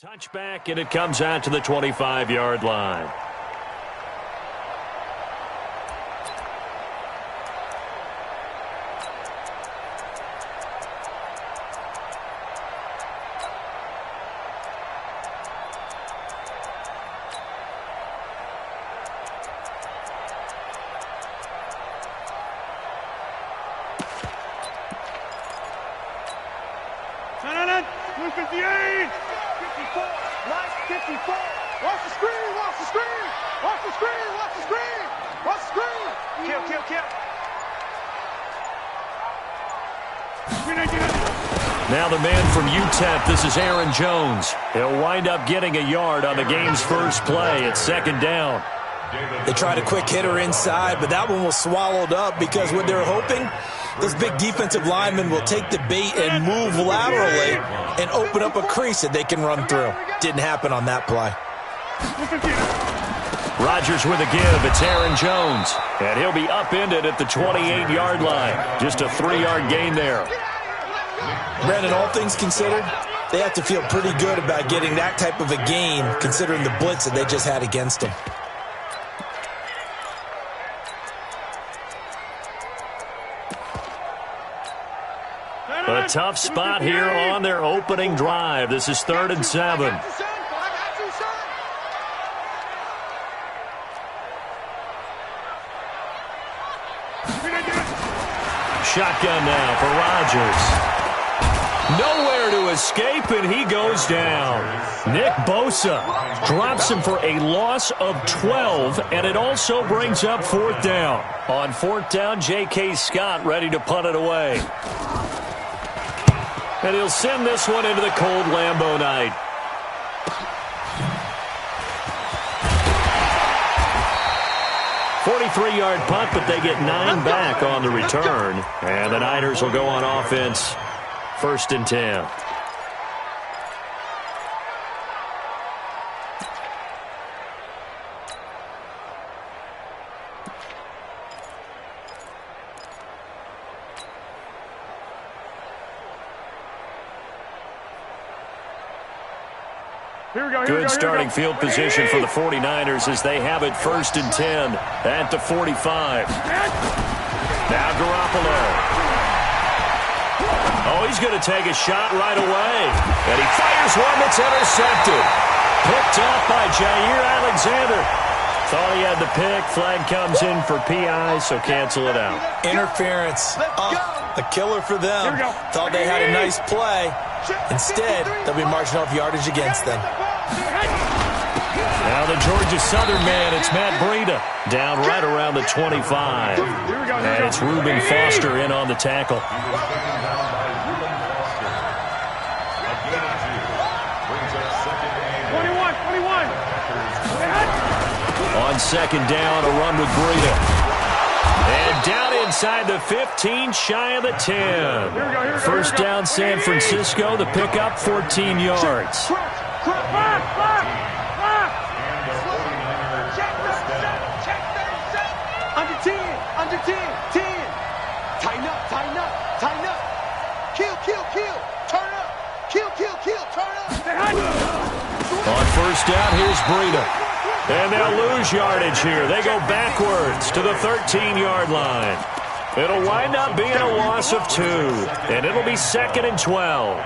Touchback, and it comes out to the 25-yard line. Now the man from UTEP, this is Aaron Jones. He'll wind up getting a yard on the game's first play at second down. They tried a quick hitter inside, but that one was swallowed up because what they're hoping, those big defensive linemen will take the bait and move laterally and open up a crease that they can run through. Didn't happen on that play. Rodgers with a give. It's Aaron Jones. And he'll be upended at the 28-yard line. Just a 3-yard gain there. Brandon, all things considered, they have to feel pretty good about getting that type of a gain considering the blitz that they just had against them. A tough spot here on their opening drive. This is 3rd and 7. Shotgun now for Rodgers. Nowhere to escape, and he goes down. Nick Bosa drops him for a loss of 12, and it also brings up 4th down. On 4th down, J.K. Scott ready to punt it away. And he'll send this one into the cold Lambeau night. "43-yard punt, but they get 9 back on the return. And the Niners will go on offense, 1st and 10. Good starting field position for the 49ers as they have it 1st and 10 at the 45. Now Garoppolo. Oh, he's going to take a shot right away. And he fires one that's intercepted. Picked up by Jair Alexander. Thought he had the pick. Flag comes in for PI, so cancel it out. Interference. A killer for them. Thought they had a nice play. Instead, they'll be marching off yardage against them. Now the Georgia Southern man, it's Matt Breida, down right around the 25. And it's Reuben Foster in on the tackle. On 2nd down, a run with Breida. And down inside the 15, shy of the 10. 1st down, San Francisco. The pickup, 14 yards. Under 10. Tighten up. Kill. Turn up. Kill. Turn up. On 1st down, here's Breida. And they'll lose yardage here. They go backwards to the 13-yard line. It'll wind up being a loss of 2. And it'll be 2nd and 12.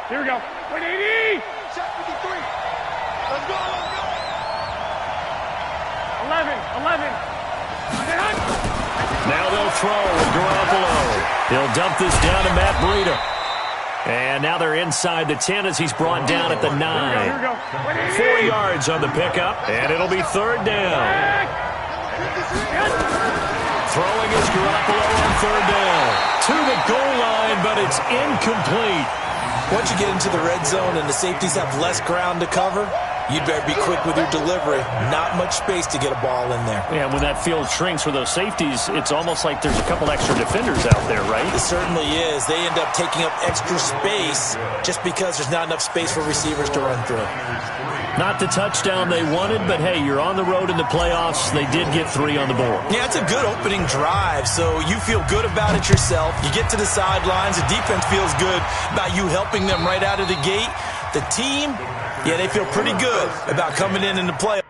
Here we go. 180. Check 53. Let's go. 11. Now they'll throw with Garoppolo. He'll dump this down to Matt Breida. And now they're inside the 10 as he's brought down at the 9. Here we go. 4 yards on the pickup, and it'll be 3rd down. Throwing is Garoppolo on 3rd down. To the goal line, but it's incomplete. Once you get into the red zone and the safeties have less ground to cover, you'd better be quick with your delivery. Not much space to get a ball in there. Yeah, when that field shrinks for those safeties, it's almost like there's a couple extra defenders out there, right? It certainly is. They end up taking up extra space just because there's not enough space for receivers to run through. Not the touchdown they wanted, but hey, you're on the road in the playoffs. They did get 3 on the board. Yeah, it's a good opening drive, so you feel good about it yourself. You get to the sidelines. The defense feels good about you helping them right out of the gate. The team, yeah, they feel pretty good about coming in the playoffs.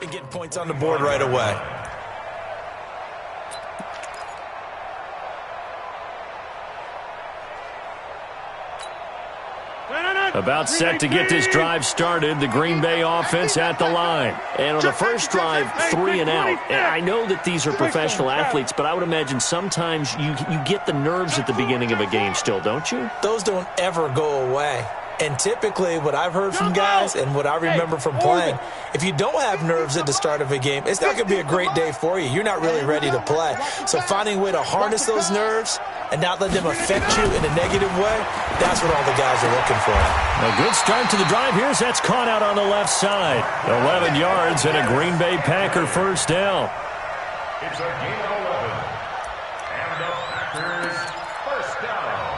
And getting points on the board right away. About set to get this drive started, the Green Bay offense at the line. And on the first drive, 3 and out. And I know that these are professional athletes, but I would imagine sometimes you get the nerves at the beginning of a game still, don't you? Those don't ever go away. And typically what I've heard from guys and what I remember from playing, if you don't have nerves at the start of a game, it's not going to be a great day for you. You're not really ready to play. So finding a way to harness those nerves and not let them affect you in a negative way, that's what all the guys are looking for. A good start to the drive here as that's caught out on the left side. 11 yards and a Green Bay Packer first down. It's a gain of 11. And the Packers first down.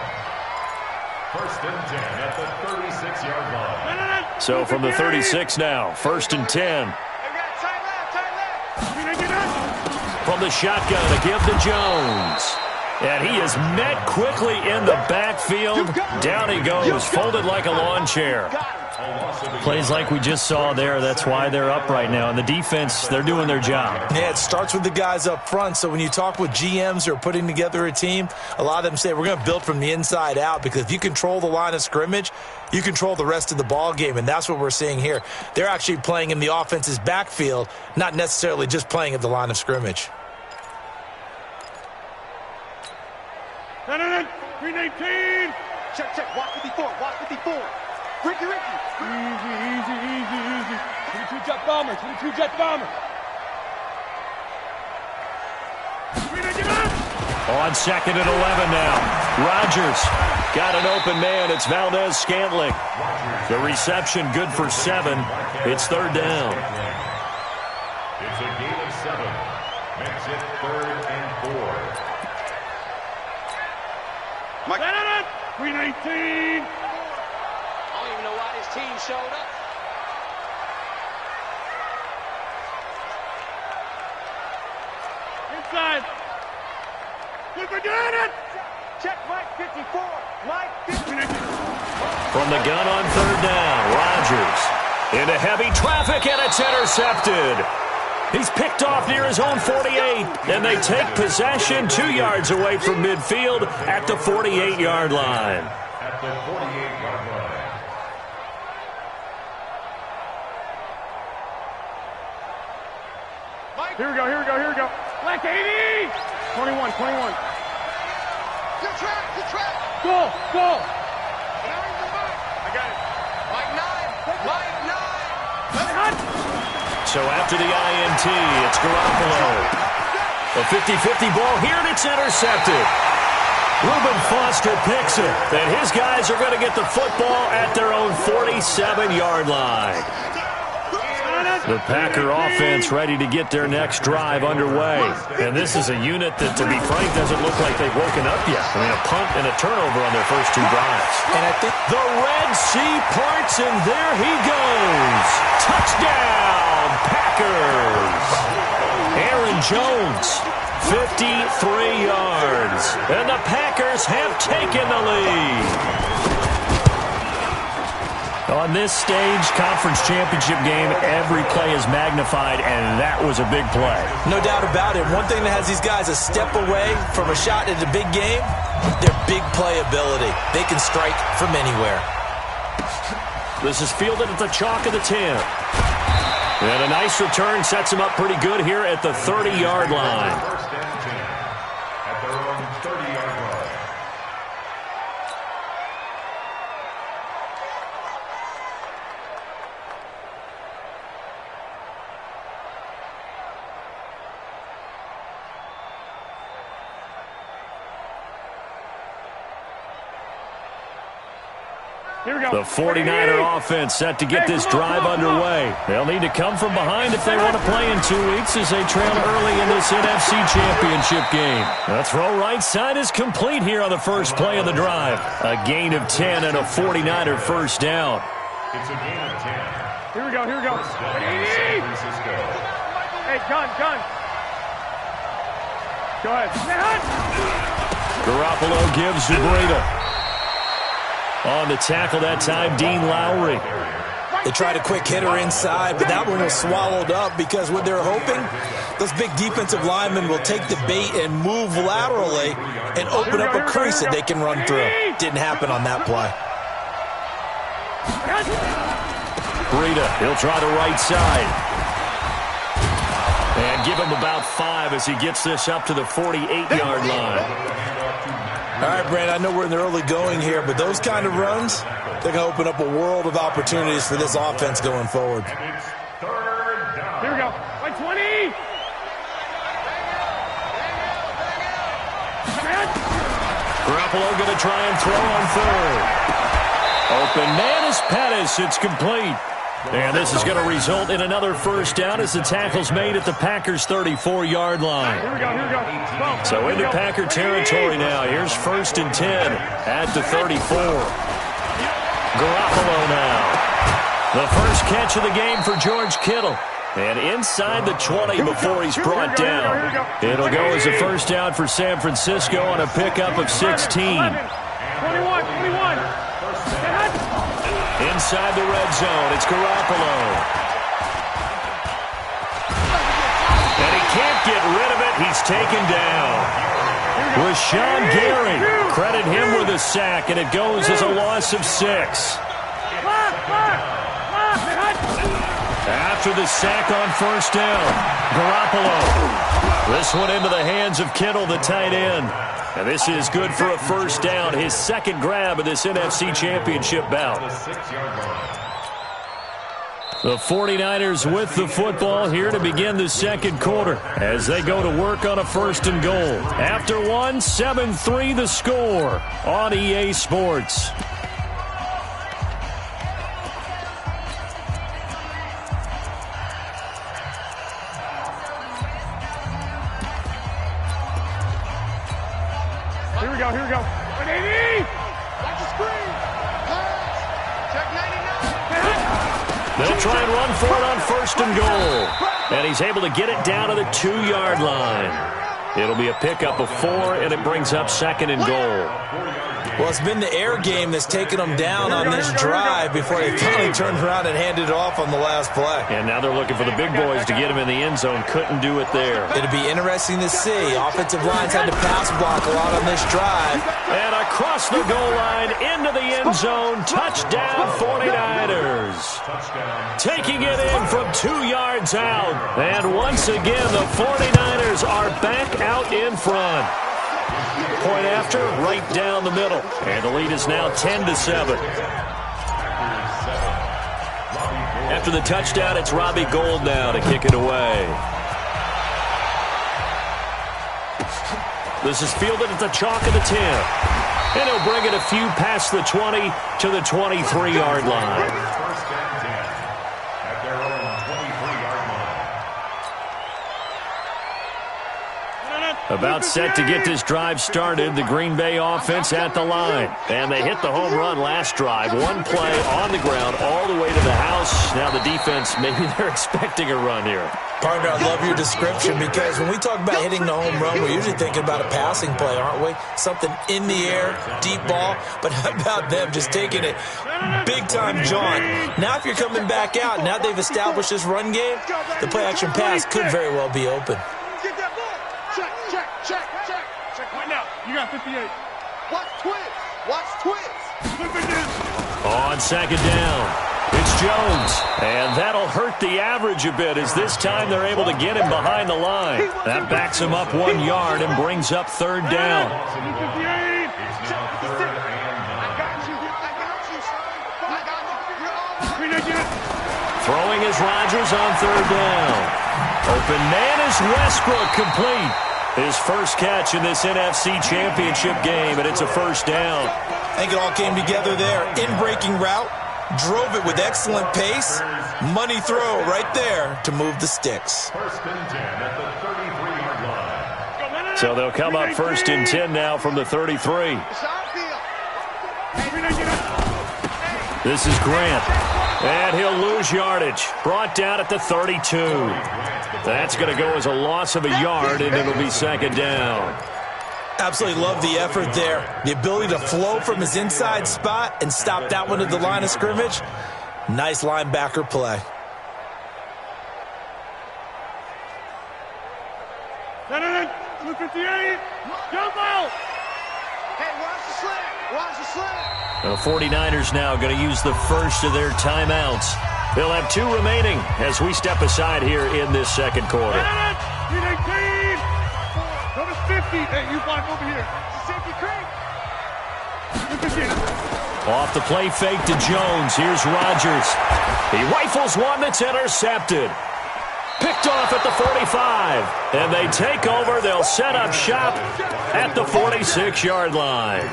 First and 10 at the 36-yard line. So from the 36 now, first and 10. From the shotgun, a give to Jones. And he is met quickly in the backfield. Down he goes, folded like a lawn chair. Plays like we just saw there. That's why they're up right now. And the defense, they're doing their job. Yeah, it starts with the guys up front. So when you talk with GMs who are putting together a team, a lot of them say we're going to build from the inside out, because if you control the line of scrimmage, you control the rest of the ball game, and that's what we're seeing here. They're actually playing in the offense's backfield, not necessarily just playing at the line of scrimmage. 319. Check, check. Watch 54. Watch 54. Ricky. Easy. 22 jet bomber. 22 jet bomber. On second and 11 now. Rodgers got an open man. It's Valdez-Scantling. The reception good for 7. It's third down. It's a gain of 7. Makes it 3rd and 4. 319. I don't even know why this team showed up. Inside. Look, we got it. Check Mike 54. Mike 54. From the gun on third down, Rodgers into heavy traffic, and it's intercepted. He's picked off near his own 48, and they take possession 2 yards away from midfield at the 48-yard line. At the 48-yard line. Here we go. Black 80. 21. Good track. Go. I got it. Mike 9. So after the INT, it's Garoppolo. A 50-50 ball here, and it's intercepted. Reuben Foster picks it, and his guys are going to get the football at their own 47-yard line. The Packer offense ready to get their next drive underway. And this is a unit that, to be frank, doesn't look like they've woken up yet. I mean, a punt and a turnover on their first 2 drives. And I think the Red Sea parts, and there he goes. Touchdown, Packers. Aaron Jones, 53 yards. And the Packers have taken the lead. On this stage, conference championship game, every play is magnified, and that was a big play. no doubt about it. One thing that has these guys a step away from a shot at the big game, their big playability. They can strike from anywhere. This is fielded at the chalk of the 10. And a nice return sets him up pretty good here at the 30-yard line. First and 10 at their own 30-yard line. The 49er offense set to get this drive underway. They'll need to come from behind if they want to play in 2 weeks as they trail early in this NFC Championship game. The throw right side is complete here on the first play of the drive. A gain of 10 and a 49er first down. It's a gain of 10. Here we go. San Francisco. Hey, gun. Go ahead. Garoppolo gives to Breida. On the tackle that time, Dean Lowry. They tried a quick hitter inside, but that one was swallowed up because what they're hoping, those big defensive linemen will take the bait and move laterally and open up a crease that they can run through. Didn't happen on that play. Breida, he'll try the right side. And give him about 5 as he gets this up to the 48-yard line. All right, Brand, I know we're in the early going here, but those kind of runs, they're going to open up a world of opportunities for this offense going forward. And it's third down. Here we go. 20. Garoppolo going to try and throw on third. Open man is Pettis. It's complete. And this is going to result in another first down as the tackle's made at the Packers' 34-yard line. Here we go. So into Packer territory now. Here's 1st and 10 at the 34. Garoppolo now. The first catch of the game for George Kittle. And inside the 20 before he's brought down. It'll go as a first down for San Francisco on a pickup of 16. 21. Inside the red zone, it's Garoppolo. And he can't get rid of it. He's taken down. Rashawn Gary, credit him with a sack, and it goes as a loss of 6. After the sack on first down, Garoppolo. This one into the hands of Kittle, the tight end. And this is good for a first down, his second grab of this NFC Championship bout. The 49ers with the football here to begin the second quarter as they go to work on a 1st and goal. After one, 7-3 the score on EA Sports. Here we go. 180. Watch the screen. Pass. Check 99. They'll try and run for it on 1st and goal. And he's able to get it down to the 2-yard line. It'll be a pickup of 4, and it brings up 2nd and goal. Well, it's been the air game that's taken them down on this drive before they finally turned around and handed it off on the last play. And now they're looking for the big boys to get him in the end zone. Couldn't do it there. It'll be interesting to see. Offensive lines had to pass block a lot on this drive. And across the goal line into the end zone. Touchdown 49ers. Taking it in from 2 yards out. And once again, the 49ers are back out in front. Point after, right down the middle. And the lead is now 10-7. After the touchdown, it's Robbie Gould now to kick it away. This is fielded at the chalk of the 10. And he'll bring it a few past the 20 to the 23-yard line. First and 10 at their own 23-yard line. About set to get this drive started, the Green Bay offense at the line. And they hit the home run last drive. One play on the ground all the way to the house. Now the defense, maybe they're expecting a run here. Partner, I love your description because when we talk about hitting the home run, we're usually thinking about a passing play, aren't we? Something in the air, deep ball. But how about them just taking it big-time jaunt? Now if you're coming back out, now they've established this run game, the play-action pass could very well be open. Check right now. You got 58. Watch twins. On 2nd down, it's Jones. And that'll hurt the average a bit as this time they're able to get him behind the line. That backs him up 1 yard and brings up 3rd down. Throwing is Rodgers on 3rd down. Open man is Westbrook, complete. His first catch in this NFC Championship game, and it's a first down. I think it all came together there. In-breaking route, drove it with excellent pace. Money throw right there to move the sticks. First and 10 at the 33-yard line. So they'll come up first and 10 now from the 33. This is Grant. And he'll lose yardage. Brought down at the 32. That's going to go as a loss of a yard, and it'll be second down. Absolutely love the effort there. The ability to flow from his inside spot and stop that one at the line of scrimmage. Nice linebacker play. Blue 58, jump out! Hey, watch the slant! Watch the slant! The 49ers now going to use the first of their timeouts. They'll have 2 remaining as we step aside here in this second quarter. 18! Go to 50. Hey, you block over here. Safety creek! Off the play fake to Jones. Here's Rodgers. He rifles one that's intercepted. Picked off at the 45. And they take over. They'll set up shop at the 46-yard line.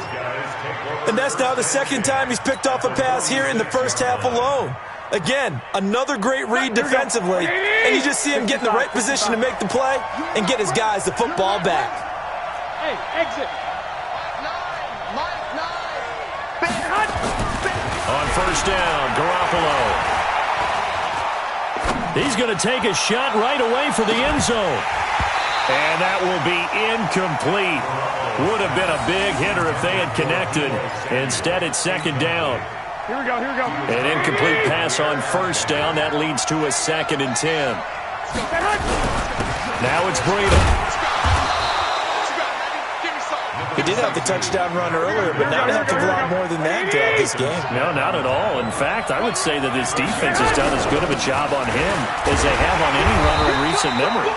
And that's now the second time he's picked off a pass here in the first half alone. Again, another great read defensively. And you just see him get in the right position to make the play and get his guys the football back. Hey, exit! On first down, Garoppolo. He's going to take a shot right away for the end zone. And that will be incomplete. Would have been a big hitter if they had connected. Instead, it's second down. Here we go, here we go. An incomplete pass on first down. That leads to a second and 10. Now it's Breida. He did have the touchdown run earlier, but now they have to do a lot more than that throughout this game. No, not at all. In fact, I would say that this defense has done as good of a job on him as they have on any runner in recent memory.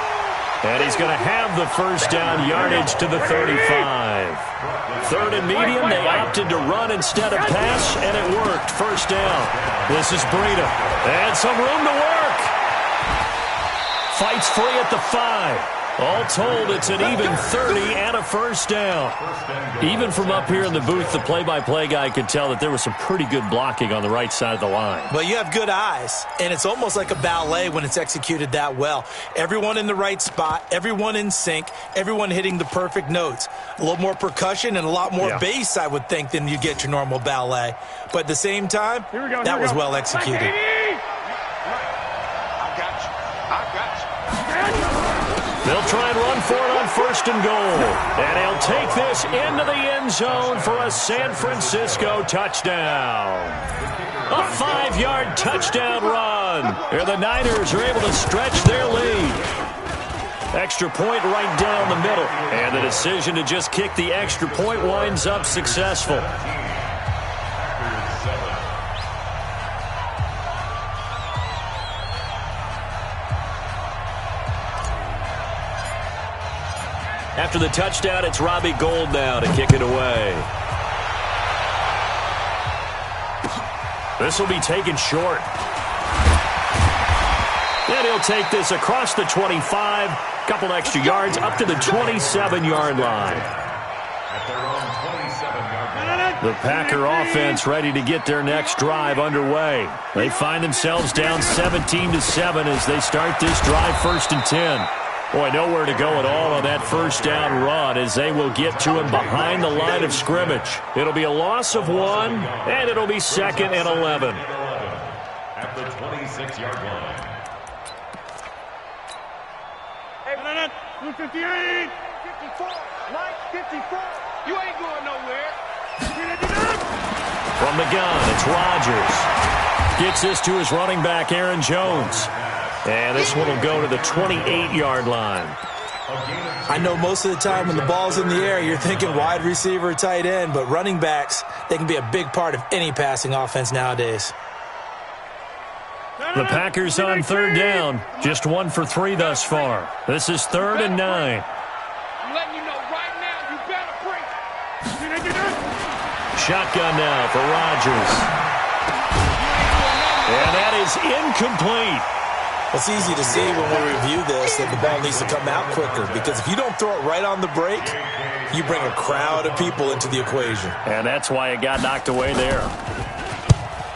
And he's going to have the first down yardage to the 35. Third and medium, they opted to run instead of pass, and it worked. First down. This is Breida. And some room to work. Fights free at the 5. All told, it's an even 30 and a first down. Even from up here in the booth, the play-by-play guy could tell that there was some pretty good blocking on the right side of the line. Well, you have good eyes, and it's almost like a ballet when it's executed that well. Everyone in the right spot, everyone in sync, everyone hitting the perfect notes. A little more percussion and a lot more bass, I would think, than you get your normal ballet. But at the same time, that was well executed. I got you. They'll try and run for it on first and goal. And he'll take this into the end zone for a San Francisco touchdown. A 5-yard touchdown run. And the Niners are able to stretch their lead. Extra point right down the middle. And the decision to just kick the extra point winds up successful. After the touchdown, it's Robbie Gould now to kick it away. This will be taken short. And he'll take this across the 25, couple extra yards up to the 27-yard line. The Packer offense ready to get their next drive underway. They find themselves down 17-7 as they start this drive first and 10. Boy, nowhere to go at all on that first down run as they will get to him behind the line of scrimmage. It'll be a loss of 1, and it'll be second and 11. At the 26-yard line. Hey, 58, 54, Mike, 54. You ain't going nowhere. From the gun, it's Rodgers. Gets this to his running back, Aaron Jones. And this one will go to the 28-yard line. I know most of the time when the ball's in the air, you're thinking wide receiver, tight end, but running backs, they can be a big part of any passing offense nowadays. The Packers on third down, just 1 for 3 thus far. This is 3rd and 9. I'm letting you know right now, you better break. Shotgun now for Rodgers. And that is incomplete. It's easy to see when we review this that the ball needs to come out quicker, because if you don't throw it right on the break, you bring a crowd of people into the equation. And that's why it got knocked away there.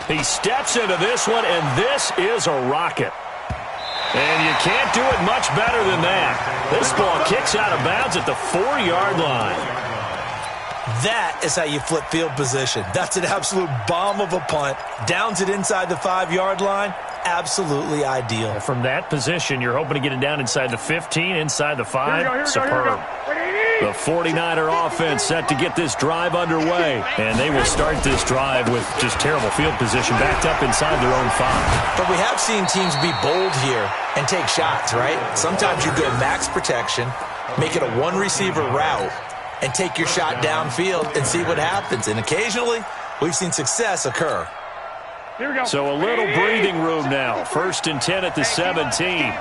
He steps into this one, and this is a rocket. And you can't do it much better than that. This ball kicks out of bounds at the 4-yard line. That is how you flip field position. That's an absolute bomb of a punt. Downs it inside the 5-yard line. Absolutely ideal. From that position, you're hoping to get it down inside the 15, inside the 5. Superb. The 49er offense set to get this drive underway. And they will start this drive with just terrible field position backed up inside their own 5. But we have seen teams be bold here and take shots, right? Sometimes you go max protection, make it a one-receiver route, and take your shot downfield and see what happens. And occasionally, we've seen success occur. Here we go. So a little breathing room now. 1st and 10 at the 17.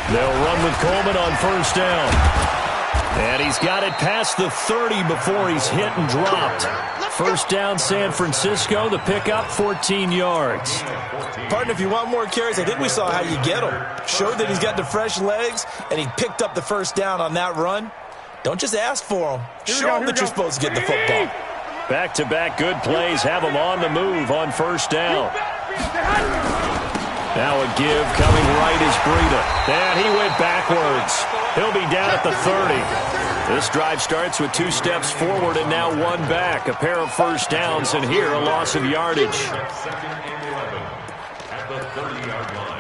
They'll run with Coleman on 1st down. And he's got it past the 30 before he's hit and dropped. 1st down, San Francisco. The pickup, 14 yards. Partner, if you want more carries, I think we saw how you get him. Showed that he's got the fresh legs, and he picked up the 1st down on that run. Don't just ask for him. Show him that you're supposed to get the football. Back-to-back good plays have him on the move on 1st down. Now a give coming right is Breida. And he went backwards. He'll be down at the 30. This drive starts with 2 steps forward and now 1 back. A pair of 1st downs, and here a loss of yardage. 2nd and 11 at the 30-yard line.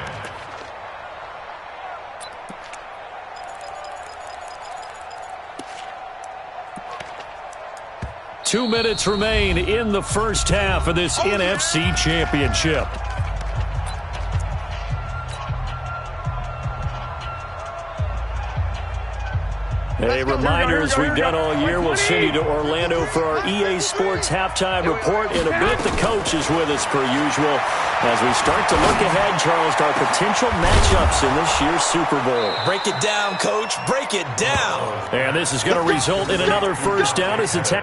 2 minutes remain in the 1st half of this NFC Championship. Hey, reminders we've done all year. We'll send you to Orlando for our EA Sports halftime report. In a bit, the coach is with us per usual as we start to look ahead, Charles, to our potential matchups in this year's Super Bowl. Break it down, Coach. Break it down. And this is going to result in another 1st down as it's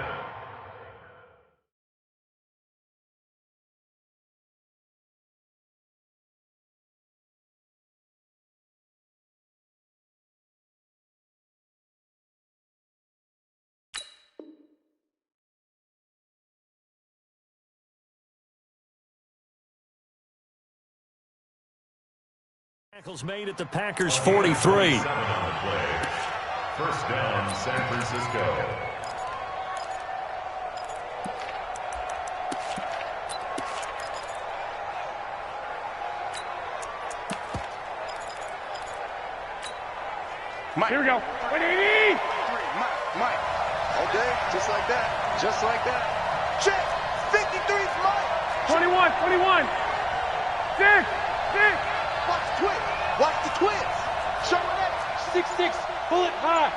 tackles made at the Packers 43. 1st down, San Francisco. Mike. Here we go. 180. Mike. Okay, just like that. Just like that. Check. 53's Mike. 21. 6. Watch the twins. Watch the twins. Show it up. 6'6", bullet high.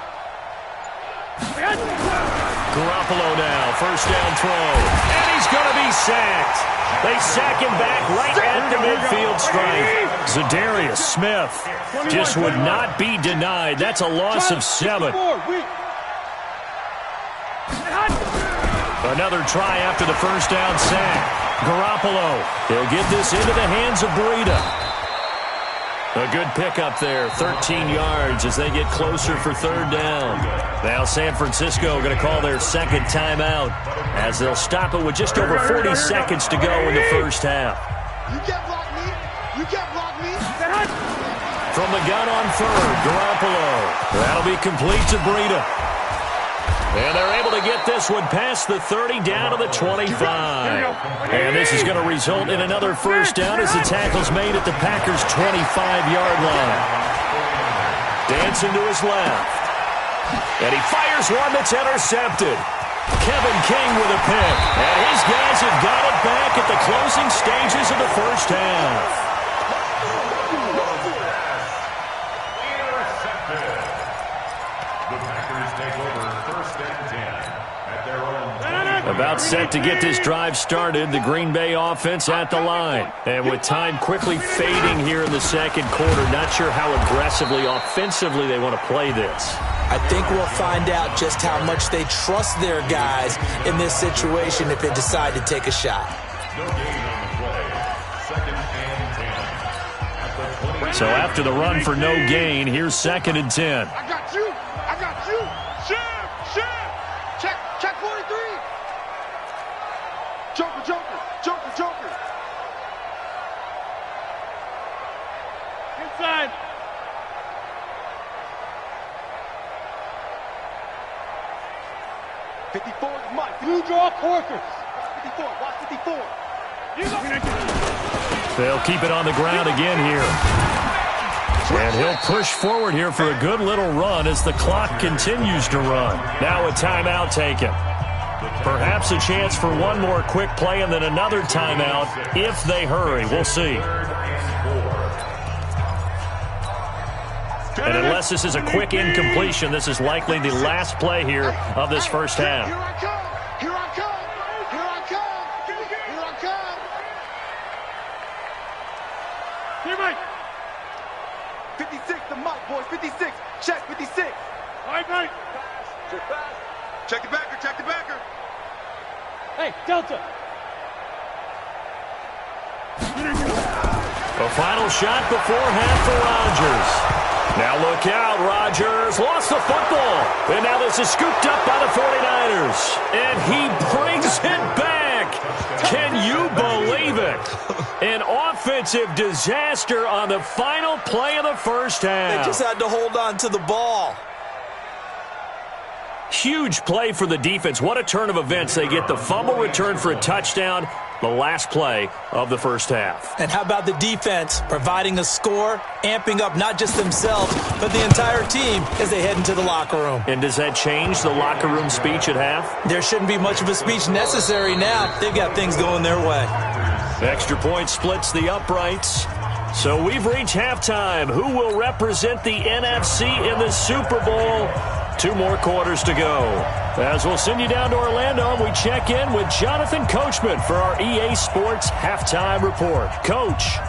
Garoppolo now, 1st down throw. And he's going to be sacked. They sack him back right at the midfield stripe. Zadarius Smith just would not be denied. That's a loss of 7. Another try after the 1st down sack. Garoppolo, he'll get this into the hands of Breida. A good pickup there, 13 yards as they get closer for 3rd down. Now San Francisco going to call their 2nd timeout as they'll stop it with just over 40 seconds to go in the 1st half. You can't block me. You can't block me. From the gun on 3rd, Garoppolo. That'll be complete to Breida. And they're able to get this one past the 30 down to the 25. And this is going to result in another 1st down as the tackle's made at the Packers' 25-yard line. Dancing to his left. And he fires one that's intercepted. Kevin King with a pick. And his guys have got it back at the closing stages of the 1st half. About set to get this drive started, the Green Bay offense at the line. And with time quickly fading here in the 2nd quarter, not sure how aggressively, offensively they want to play this. I think we'll find out just how much they trust their guys in this situation if they decide to take a shot. No gain on the play. second and 10. At the 20. So after the run for no gain, here's 2nd and 10. I got you. I got you. Check 43. Joker. Inside. Blue draw Corkers. 54. Watch 54. They'll keep it on the ground again here. And he'll push forward here for a good little run as the clock continues to run. Now a timeout taken. Perhaps a chance for one more quick play and then another timeout if they hurry. We'll see. And unless this is a quick incompletion, this is likely the last play here of this first half. Here I come. 56, the mic, boys. 56. Check 56. Right. Check the backer. Hey, Delta. A final shot before half for Rodgers. Now look out, Rodgers lost the football. And now this is scooped up by the 49ers. And he brings it back. Can you believe it? An offensive disaster on the final play of the first half. They just had to hold on to the ball. Huge play for the defense. What a turn of events. They get the fumble return for a touchdown, the last play of the first half. And how about the defense providing a score, amping up not just themselves, but the entire team as they head into the locker room. And does that change the locker room speech at half? There shouldn't be much of a speech necessary now. They've got things going their way. Extra point splits the uprights. So we've reached halftime. Who will represent the NFC in the Super Bowl? 2 more quarters to go. As we'll send you down to Orlando, and we check in with Jonathan Coachman for our EA Sports Halftime Report. Coach.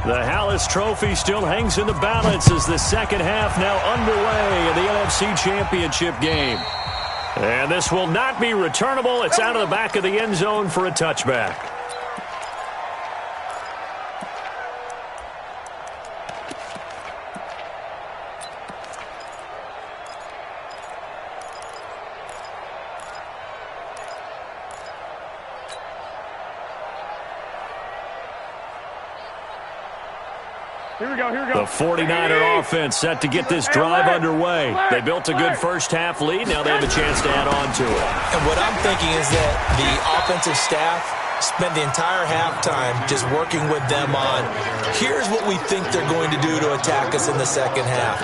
The Hallis Trophy still hangs in the balance as the second half now underway in the NFC Championship game. And this will not be returnable. It's out of the back of the end zone for a touchback. Here we go. The 49er offense set to get this drive underway. They built a good first half lead. Now they have a chance to add on to it. And what I'm thinking is that the offensive staff spent the entire halftime just working with them on, here's what we think they're going to do to attack us in the second half.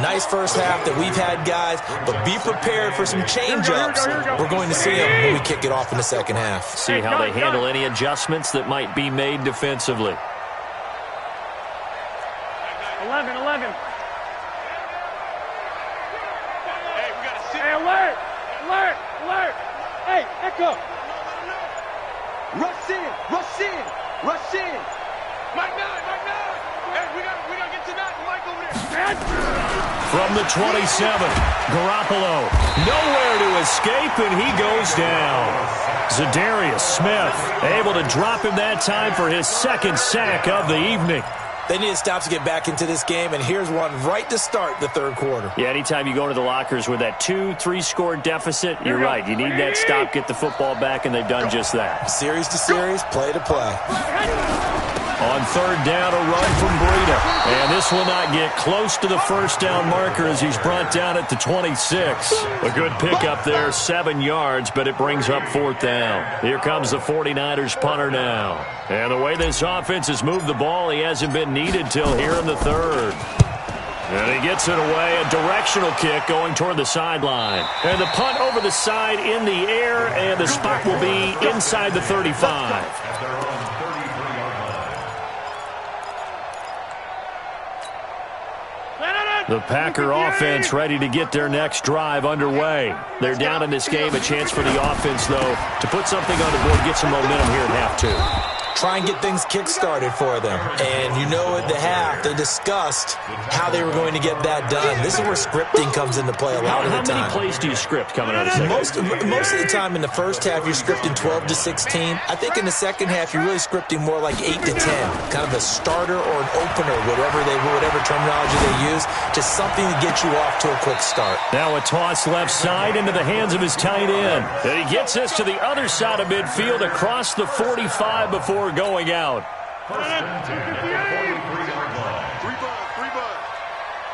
Nice first half that we've had, guys, but be prepared for some change-ups. We're going to see them when we kick it off in the second half. See how they handle any adjustments that might be made defensively. 11. Hey, we got to sit. Hey, alert. Hey, Echo. Rush in. Mike 9. Hey, we got to get to that. Mike over there. From the 27, Garoppolo nowhere to escape, and he goes down. Zadarius Smith able to drop him that time for his second sack of the evening. They need to stop to get back into this game, and here's one right to start the third quarter. Yeah, anytime you go to the lockers with that 2-3 score deficit, you're right. You need that stop, get the football back, and they've done just that. Series to series, play to play. On third down, a run from Breida. And this will not get close to the first down marker as he's brought down at the 26. A good pickup there, 7 yards, but it brings up fourth down. Here comes the 49ers punter now. And the way this offense has moved the ball, he hasn't been needed till here in the third. And he gets it away, a directional kick going toward the sideline. And the punt over the side in the air, and the spot will be inside the 35. The Packer offense ready to get their next drive underway. They're down in this game. A chance for the offense, though, to put something on the board, get some momentum here at half 2. Try and get things kick-started for them. And you know at the half, they discussed how they were going to get that done. This is where scripting comes into play a lot of the time. How many plays do you script coming out of the second? Most of the time in the first half, you're scripting 12 to 16. I think in the second half, you're really scripting more like 8 to 10. Kind of a starter or an opener, whatever terminology they use. Just something to get you off to a quick start. Now a toss left side into the hands of his tight end. And he gets this to the other side of midfield across the 45 before going out. Three bud.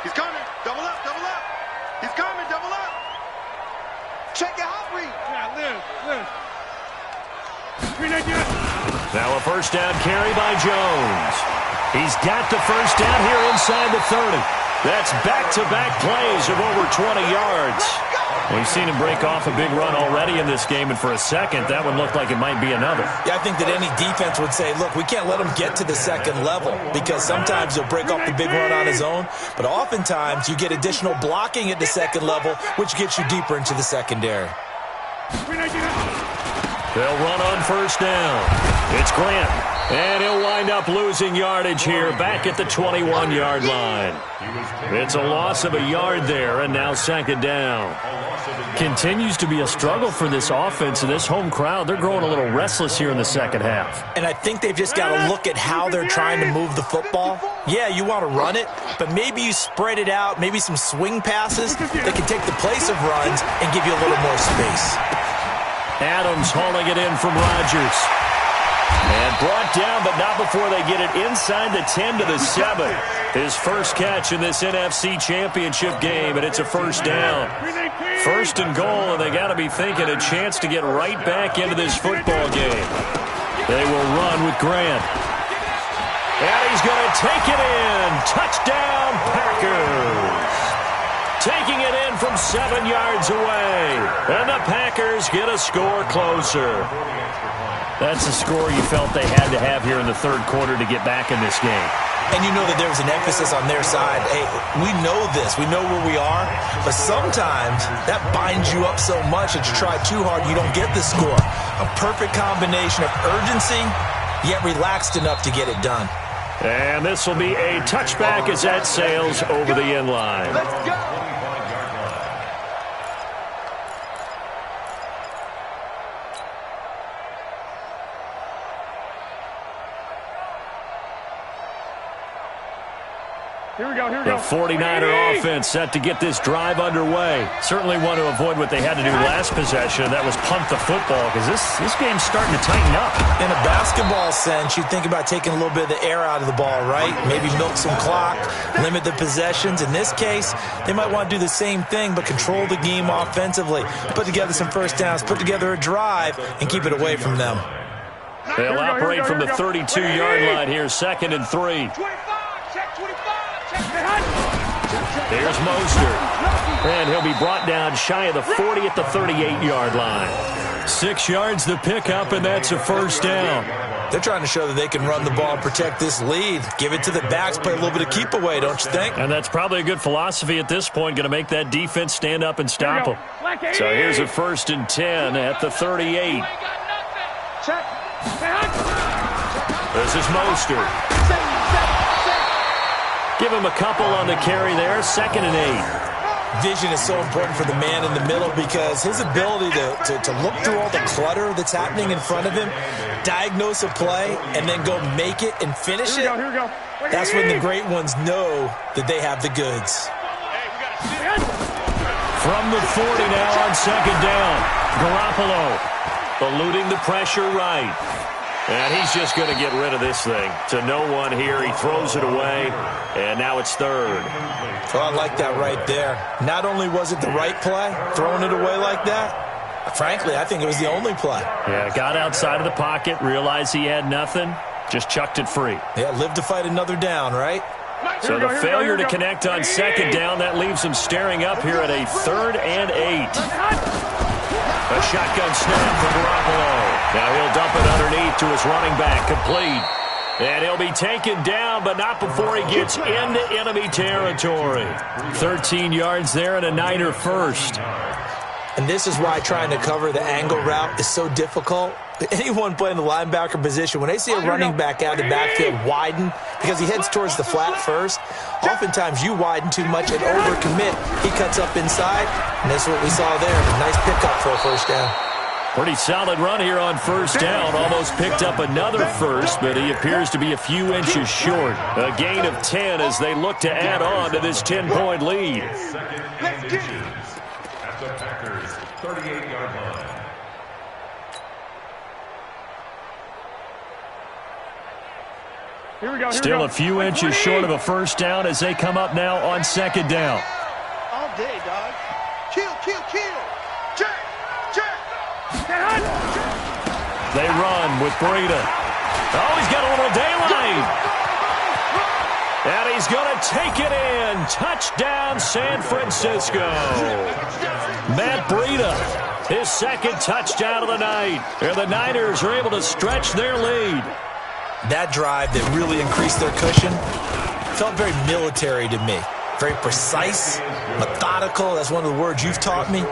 He's coming. Double up. He's coming. Double up. Check it out, Reed. Yeah, live. Now a first down carry by Jones. He's got the first down here inside the 30. That's back-to-back plays of over 20 yards. We've seen him break off a big run already in this game, and for a second, that one looked like it might be another. Yeah, I think that any defense would say, look, we can't let him get to the second level because sometimes he'll break off the big run on his own, but oftentimes you get additional blocking at the second level, which gets you deeper into the secondary. They'll run on first down. It's Grant, and he'll wind up losing yardage here back at the 21-yard line. It's a loss of a yard there, and now second down. Continues to be a struggle for this offense and this home crowd. They're growing a little restless here in the second half. And I think they've just got to look at how they're trying to move the football. Yeah, you want to run it, but maybe you spread it out, maybe some swing passes that can take the place of runs and give you a little more space. Adams hauling it in from Rodgers. And brought down, but not before they get it inside the 10 to the 7. His first catch in this NFC Championship game, and it's a first down. First and goal, and they got to be thinking a chance to get right back into this football game. They will run with Grant. And he's going to take it in. Touchdown, Packers. Taking it in from 7 yards away. And the Packers get a score closer. That's the score you felt they had to have here in the third quarter to get back in this game. And you know that there was an emphasis on their side. Hey, we know this. We know where we are. But sometimes that binds you up so much that you try too hard, you don't get the score. A perfect combination of urgency, yet relaxed enough to get it done. And this will be a touchback as that sails over the end line. Let's go. Here we go. The 49er offense set to get this drive underway. Certainly want to avoid what they had to do last possession. That was punt the football because this game's starting to tighten up. In a basketball sense, you think about taking a little bit of the air out of the ball, right? Maybe milk some clock, limit the possessions. In this case, they might want to do the same thing but control the game offensively. Put together some first downs, put together a drive, and keep it away from them. They'll operate from the 32-yard line here, 2nd and 3. 25. Check 25. There's Mostert. And he'll be brought down shy of the 40 at the 38-yard line. 6 yards the pickup, and that's a first down. They're trying to show that they can run the ball and protect this lead. Give it to the backs, play a little bit of keep away, don't you think? And that's probably a good philosophy at this point, going to make that defense stand up and stop them. So here's a 1st and 10 at the 38. Check. This is Mostert. Give him a couple on the carry there, 2nd and 8. Vision is so important for the man in the middle because his ability to look through all the clutter that's happening in front of him, diagnose a play, and then go make it and finish it, that's when the great ones know that they have the goods. From the 40 now on 2nd down, Garoppolo eluding the pressure right. And he's just going to get rid of this thing. To no one here. He throws it away, and now it's 3rd. Well, I like that right there. Not only was it the right play, throwing it away like that, frankly, I think it was the only play. Yeah, got outside of the pocket, realized he had nothing, just chucked it free. Yeah, live to fight another down, right? So the failure to connect on 2nd down, that leaves him staring up here at a 3rd and 8. A shotgun snap for Garoppolo. Now he'll dump it underneath to his running back. Complete. And he'll be taken down, but not before he gets into enemy territory. 13 yards there and a Niner first. And this is why trying to cover the angle route is so difficult. Anyone playing the linebacker position, when they see a running back out of the backfield widen because he heads towards the flat first, oftentimes you widen too much and overcommit. He cuts up inside, and that's what we saw there. A nice pickup for a first down. Pretty solid run here on first down. Almost picked up another first, but he appears to be a few inches short. A gain of 10 as they look to add on to this 10-point lead. At the Packers' 38-yard line. Here we go. Still a few inches short of a first down as they come up now on second down. All day, dog. Kill, kill, kill. Check, check. They run with Breida. Oh, he's got a little daylight. And he's going to take it in. Touchdown, San Francisco. Matt Breida, his second touchdown of the night. And the Niners are able to stretch their lead. That drive that really increased their cushion felt very military to me. Very precise, methodical. That's one of the words you've taught me.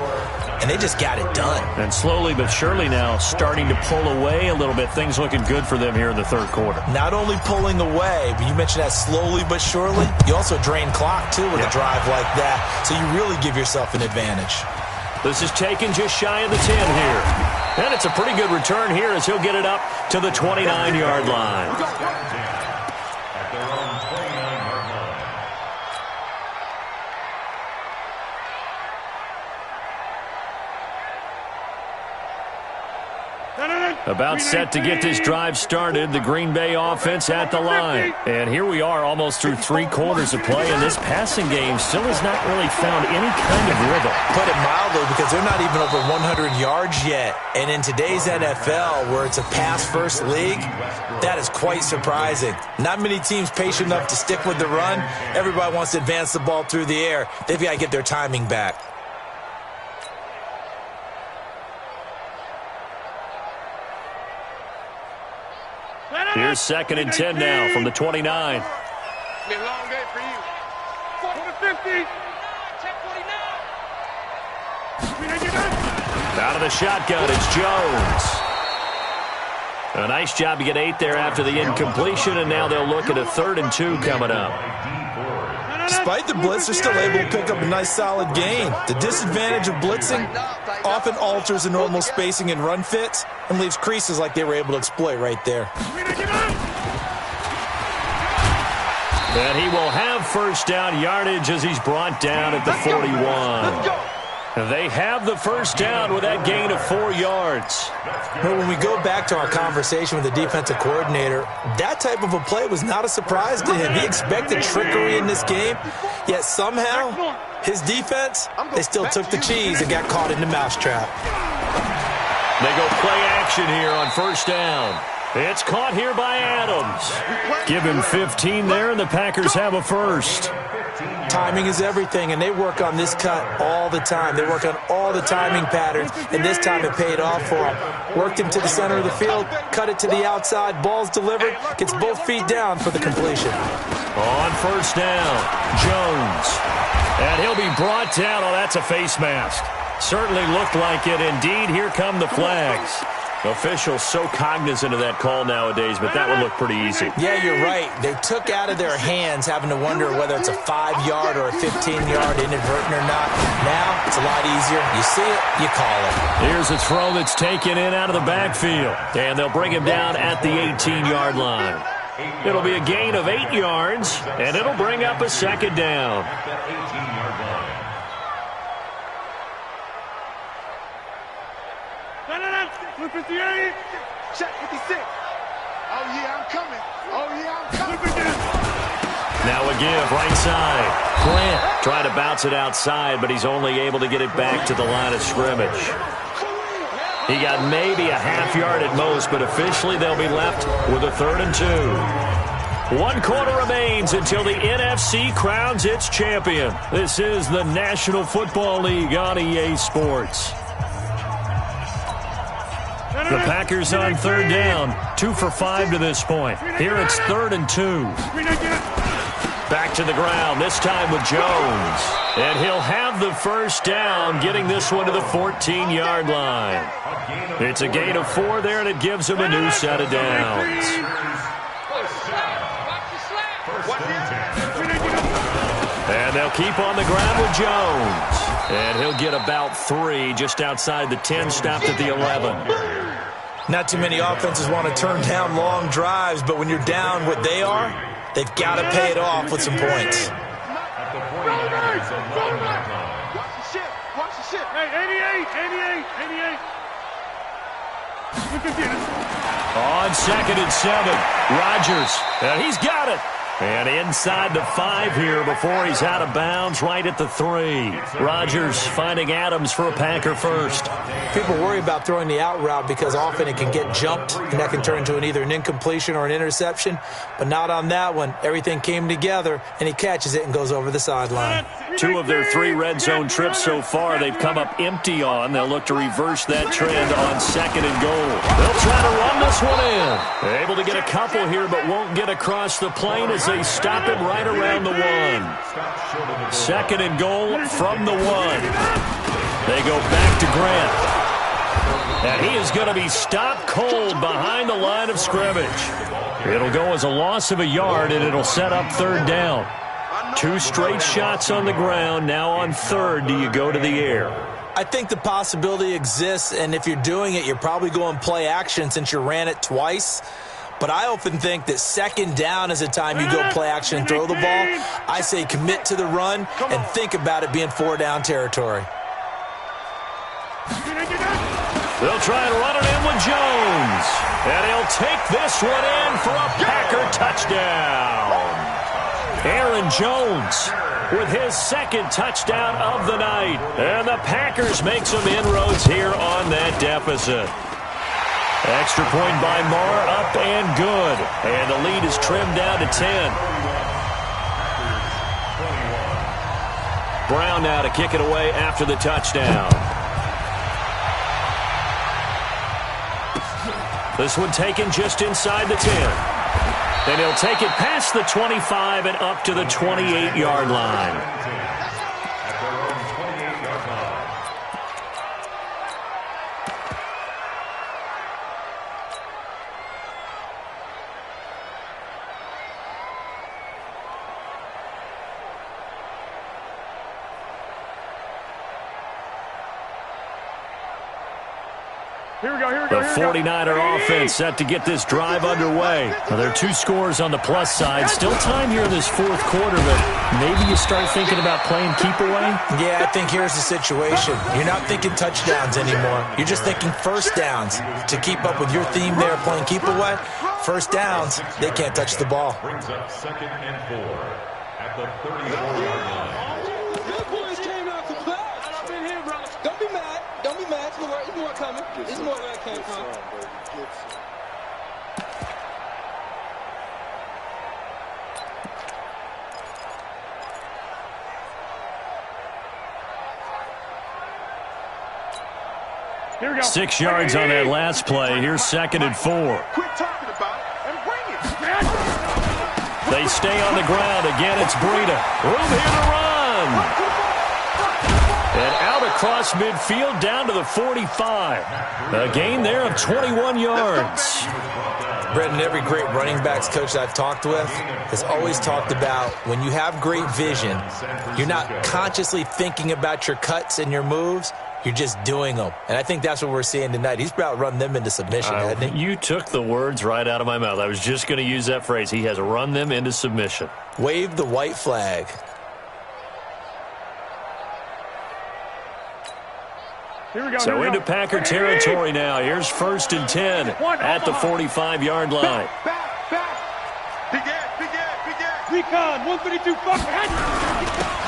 And they just got it done. And slowly but surely now starting to pull away a little bit. Things looking good for them here in the third quarter. Not only pulling away, but you mentioned that slowly but surely. You also drain clock, too, with a drive like that. So you really give yourself an advantage. This is taken just shy of the 10 here. And it's a pretty good return here as he'll get it up to the 29-yard line. At their own 29-yard line. About set to get this drive started, the Green Bay offense at the line. And here we are almost through 3 quarters of play, and this passing game still has not really found any kind of rhythm. Put it mildly, because they're not even over 100 yards yet. And in today's NFL, where it's a pass-first league, that is quite surprising. Not many teams patient enough to stick with the run. Everybody wants to advance the ball through the air. They've got to get their timing back. Here's 2nd and 10 now from the 29. Be a long day for you. 4 to 50. Out of the shotgun, it's Jones. A nice job to get 8 there after the incompletion, and now they'll look at a 3rd and 2 coming up. Despite the blitz, they're still able to pick up a nice solid gain. The disadvantage of blitzing often alters the normal spacing and run fits and leaves creases like they were able to exploit right there. And he will have first down yardage as he's brought down at the 41. They have the first down with that gain of 4 yards. But when we go back to our conversation with the defensive coordinator, that type of a play was not a surprise to him. He expected trickery in this game, yet somehow his defense, they still took the cheese and got caught in the mousetrap. They go play action here on first down. It's caught here by Adams. Give him 15 there, and the Packers have a first. Timing is everything, and they work on this cut all the time. They work on all the timing patterns, and this time it paid off for them. Worked him to the center of the field, cut it to the outside, ball's delivered, gets both feet down for the completion. On first down, Jones. And he'll be brought down. Oh, that's a face mask. Certainly looked like it. Indeed, here come the flags. Officials so cognizant of that call nowadays, but that would look pretty easy. Yeah, you're right. They took out of their hands having to wonder whether it's a 5-yard or a 15-yard inadvertent or not. Now, it's a lot easier. You see it, you call it. Here's a throw that's taken in out of the backfield, and they'll bring him down at the 18-yard line. It'll be a gain of 8 yards, and it'll bring up a second down. Flip 58. Check 56. Oh, yeah, I'm coming. Oh, yeah, I'm coming. Flip again. Now a give, right side. Grant trying to bounce it outside, but he's only able to get it back to the line of scrimmage. He got maybe a half yard at most, but officially they'll be left with a 3rd and 2. 1 quarter remains until the NFC crowns its champion. This is the National Football League on EA Sports. The Packers on third down, 2 for 5 to this point. Here it's 3rd and 2. Back to the ground, this time with Jones. And he'll have the first down, getting this one to the 14-yard line. It's a gain of 4 there, and it gives him a new set of downs. And they'll keep on the ground with Jones. And he'll get about 3 just outside the 10, stopped at the 11. Not too many offenses want to turn down long drives, but when you're down what they are, they've got to pay it off with some points. Watch the ship. Hey, 88. On 2nd and 7, Rodgers, and he's got it. And inside the 5 here before he's out of bounds, right at the 3. Rodgers finding Adams for a Packer first. People worry about throwing the out route because often it can get jumped, and that can turn into either an incompletion or an interception. But not on that one. Everything came together, and he catches it and goes over the sideline. 2 of their 3 red zone trips so far they've come up empty on. They'll look to reverse that trend on 2nd and goal. They'll try to run this one in. Able to get a couple here, but won't get across the plane as they stop him right around the 1. 2nd and goal from the 1. They go back to Grant. And he is going to be stopped cold behind the line of scrimmage. It'll go as a loss of a yard, and it'll set up 3rd down. 2 straight shots on the ground. Now on 3rd, do you go to the air? I think the possibility exists, and if you're doing it, you're probably going play action since you ran it twice. But I often think that 2nd down is the time you go play action and throw the ball. I say commit to the run and think about it being 4-down territory. They'll try and run it in with Jones. And he'll take this one in for a Packer touchdown. Aaron Jones with his 2nd touchdown of the night. And the Packers make some inroads here on that deficit. Extra point by Marr, up and good. And the lead is trimmed down to 10. Brown now to kick it away after the touchdown. This one taken just inside the 10. Then he'll take it past the 25 and up to the 28-yard line. Here we go. The 49er offense set to get this drive underway. Now, there are 2 scores on the plus side. Still time here in this 4th quarter, but maybe you start thinking about playing keep away? Yeah, I think here's the situation. You're not thinking touchdowns anymore. You're just thinking first downs. To keep up with your theme there, playing keep away, first downs, they can't touch the ball. Brings up 2nd and 4 at the 34-yard line. There's more coming. There's more where it came from. Here we go. 6 yards on that last play. Here's 2nd and 4. Quit talking about it and bring it. They stay on the ground. Again, it's Breida. Room here to run. And out across midfield down to the 45. A gain there of 21 yards. Brendan, every great running backs coach I've talked with has always talked about when you have great vision, you're not consciously thinking about your cuts and your moves. You're just doing them. And I think that's what we're seeing tonight. He's about run them into submission, hasn't he? You took the words right out of my mouth. I was just going to use that phrase. He has run them into submission. Wave the white flag. Here we go. So into Packer territory now. Here's 1st and 10 at the 45-yard line. Back. Big Ed. Recon, 152,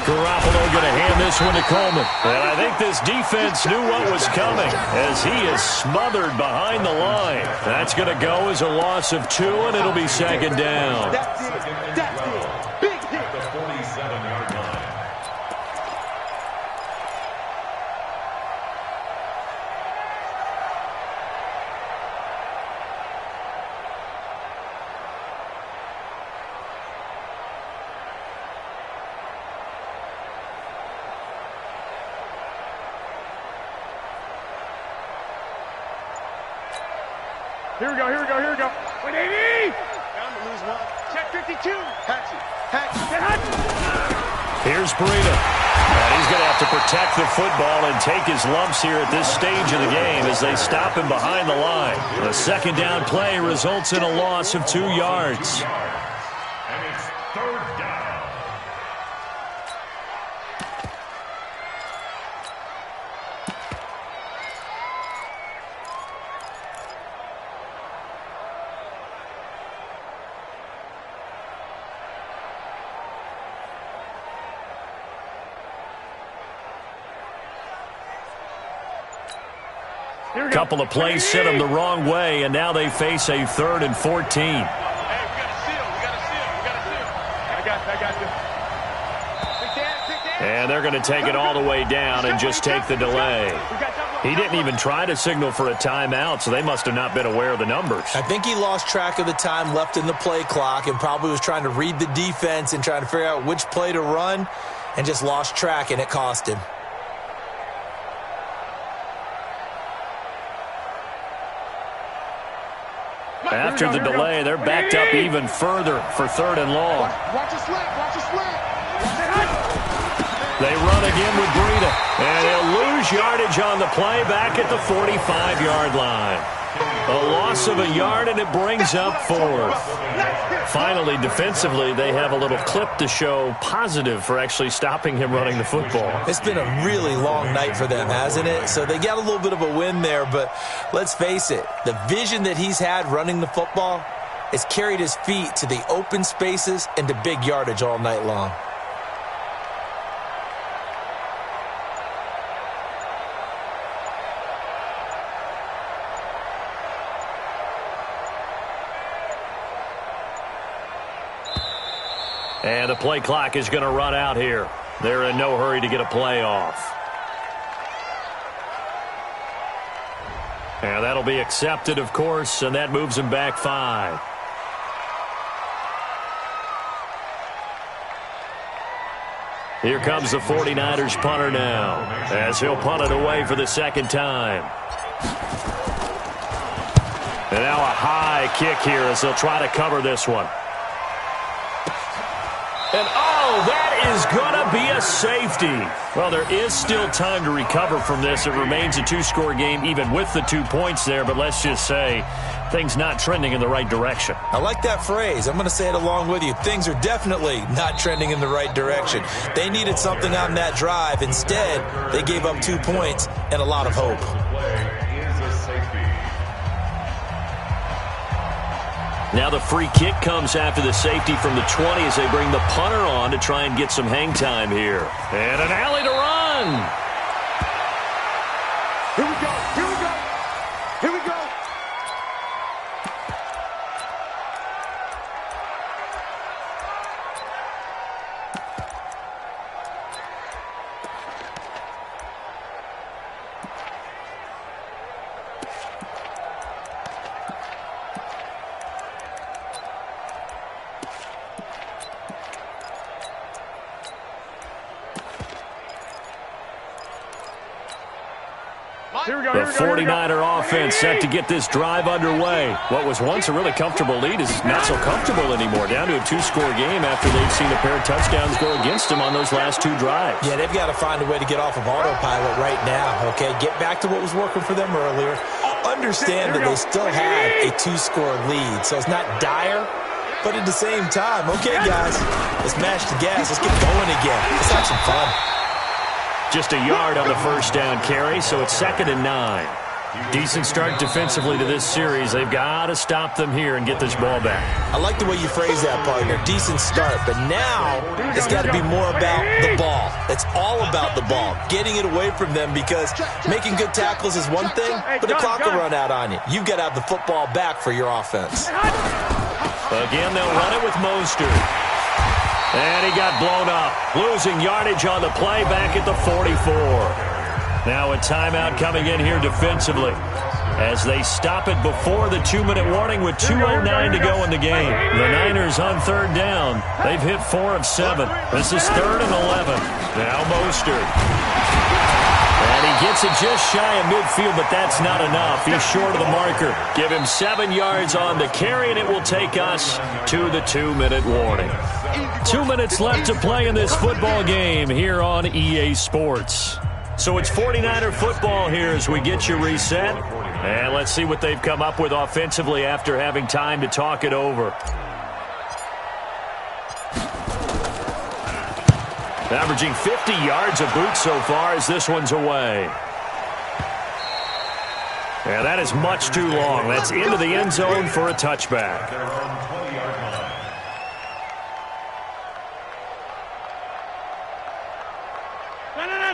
Garoppolo going to hand this one to Coleman. And I think this defense knew what was coming as he is smothered behind the line. That's going to go as a loss of 2, and it'll be 2nd down. That's it. Big hit. The 47-yard line. Here we go, here we go, here we go. 180! Down to lose one. Check 52. Hatchet. Hatchet. Here's Breida. And he's going to have to protect the football and take his lumps here at this stage of the game as they stop him behind the line. The second down play results in a loss of 2 yards. And it's third down. Couple of plays sent them the wrong way, and now they face a 3rd and 14. Hey, we got to seal. We got to seal. We got to seal. I got you. And they're going to take it all the way down and just take the delay. He didn't even try to signal for a timeout, so they must have not been aware of the numbers. I think he lost track of the time left in the play clock and probably was trying to read the defense and trying to figure out which play to run and just lost track, and it cost him. After the delay, they're backed up even further for 3rd and long. Watch it slip. Watch it slip. They run again with Breida, and they'll lose yardage on the play back at the 45-yard line. A loss of a yard, and it brings up 4th. Finally, defensively, they have a little clip to show positive for actually stopping him running the football. It's been a really long night for them, hasn't it? So they got a little bit of a win there, but let's face it, the vision that he's had running the football has carried his feet to the open spaces and to big yardage all night long. And the play clock is going to run out here. They're in no hurry to get a play off. And that'll be accepted, of course, and that moves them back 5. Here comes the 49ers punter now, as he'll punt it away for the second time. And now a high kick here as they'll try to cover this one. And, oh, that is going to be a safety. Well, there is still time to recover from this. It remains a 2-score game even with the 2 points there, but let's just say things not trending in the right direction. I like that phrase. I'm going to say it along with you. Things are definitely not trending in the right direction. They needed something on that drive. Instead, they gave up 2 points and a lot of hope. Now the free kick comes after the safety from the 20 as they bring the punter on to try and get some hang time here. And an alley to run. Here we go. Here we go. Here we go. The 49er offense set to get this drive underway. What was once a really comfortable lead is not so comfortable anymore. Down to a 2-score game after they've seen a pair of touchdowns go against them on those last 2 drives. Yeah, they've got to find a way to get off of autopilot right now, okay? Get back to what was working for them earlier. Understand that they still have a 2-score lead, so it's not dire, but at the same time, okay, guys, let's mash the gas. Let's get going again. Let's have some fun. Just a yard on the first down carry, so it's 2nd and 9. Decent start defensively to this series. They've got to stop them here and get this ball back. I like the way you phrase that, partner. Decent start, but now it's got to be more about the ball. It's all about the ball, getting it away from them, because making good tackles is one thing, but the clock will run out on you. You've got to have the football back for your offense. Again, they'll run it with Mostert. And he got blown up, losing yardage on the play back at the 44. Now a timeout coming in here defensively as they stop it before the 2-minute warning with 2:09 to go in the game. The Niners on 3rd down. They've hit 4 of 7. This is 3rd and 11. Now Mostert. And he gets it just shy of midfield, but that's not enough. He's short of the marker. Give him 7 yards on the carry, and it will take us to the 2-minute warning. 2 minutes left to play in this football game here on EA Sports. So it's 49er football here as we get you reset. And let's see what they've come up with offensively after having time to talk it over. Averaging 50 yards a boot so far as this one's away. And that is much too long. That's into the end zone for a touchback.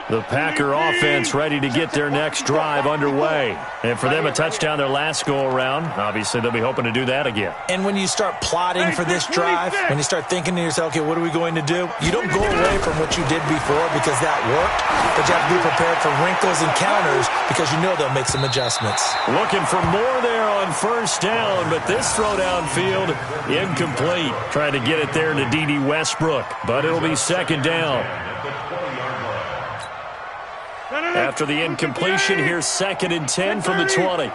The Packer offense ready to get their next drive underway. And for them, a touchdown their last go-around. Obviously, they'll be hoping to do that again. And when you start plotting for this drive, when you start thinking to yourself, okay, what are we going to do? You don't go away from what you did before because that worked, but you have to be prepared for wrinkles and counters because you know they'll make some adjustments. Looking for more there on first down, but this throw downfield incomplete. Trying to get it there to D.D. Westbrook, but it'll be second down. After the incompletion, here's 2nd and 10 from the 20. You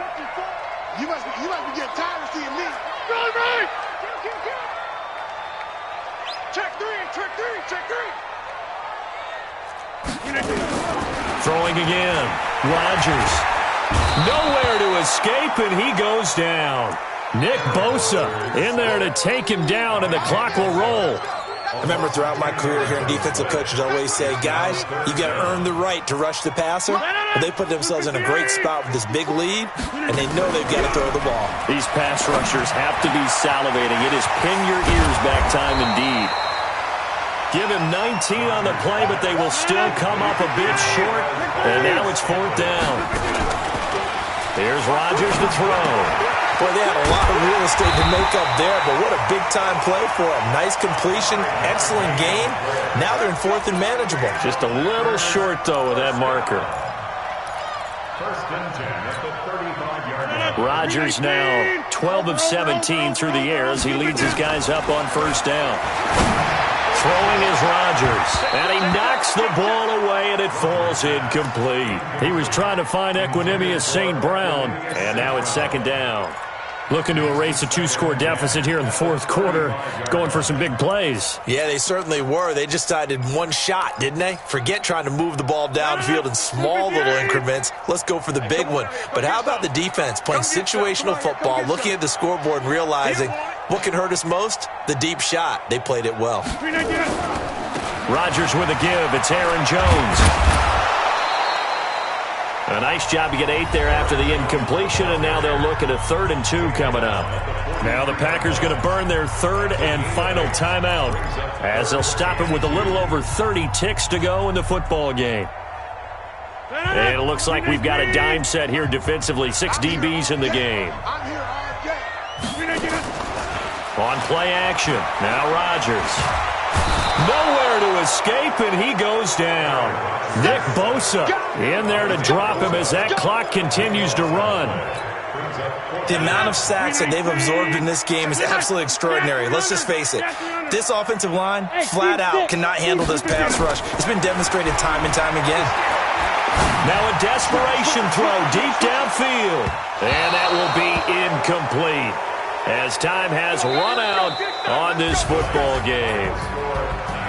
must be getting tired of seeing me. Right. Check three. Throwing again. Rodgers. Nowhere to escape, and he goes down. Nick Bosa in there to take him down, and the clock will roll. I remember throughout my career hearing defensive coaches always say, guys, you got to earn the right to rush the passer. But they put themselves in a great spot with this big lead, and they know they've got to throw the ball. These pass rushers have to be salivating. It is pin your ears back time indeed. Give him 19 on the play, but they will still come up a bit short. And now it's 4th down. Here's Rodgers to throw. Boy, they had a lot of real estate to make up there, but what a big-time play for them. Nice completion, excellent game. Now they're in 4th and manageable. Just a little short, though, with that marker. 1st and 10 at the 35-yard line. Rodgers now 12 of 17 through the air as he leads his guys up on first down. Throwing is Rodgers, and he knocks the ball away, and it falls incomplete. He was trying to find Equanimous St. Brown, and now it's 2nd down. Looking to erase a 2-score deficit here in the 4th quarter, going for some big plays. Yeah, they certainly were. They just decided one shot, didn't they? Forget trying to move the ball downfield in small little increments. Let's go for the big one. But how about the defense playing situational football, looking at the scoreboard and realizing what can hurt us most? The deep shot. They played it well. Rodgers with a give. It's Aaron Jones. A nice job to get 8 there after the incompletion, and now they'll look at a 3rd and 2 coming up. Now the Packers going to burn their 3rd and final timeout as they'll stop it with a little over 30 ticks to go in the football game. And it looks like we've got a dime set here defensively. 6 DBs in the game. On play action, now Rodgers. Nowhere to escape, and he goes down. Nick Bosa in there to drop him as that clock continues to run. The amount of sacks that they've absorbed in this game is absolutely extraordinary. Let's just face it. This offensive line, flat out, cannot handle this pass rush. It's been demonstrated time and time again. Now a desperation throw deep downfield. And that will be incomplete as time has run out on this football game.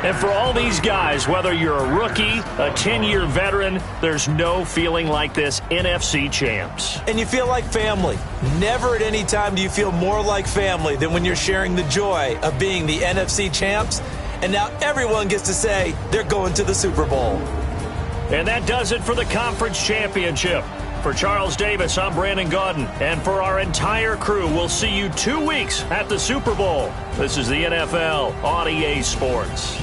And for all these guys, whether you're a rookie, a 10-year veteran, there's no feeling like this NFC champs. And you feel like family. Never at any time do you feel more like family than when you're sharing the joy of being the NFC champs. And now everyone gets to say they're going to the Super Bowl. And that does it for the conference championship. For Charles Davis, I'm Brandon Gaudin. And for our entire crew, we'll see you 2 weeks at the Super Bowl. This is the NFL on EA Sports.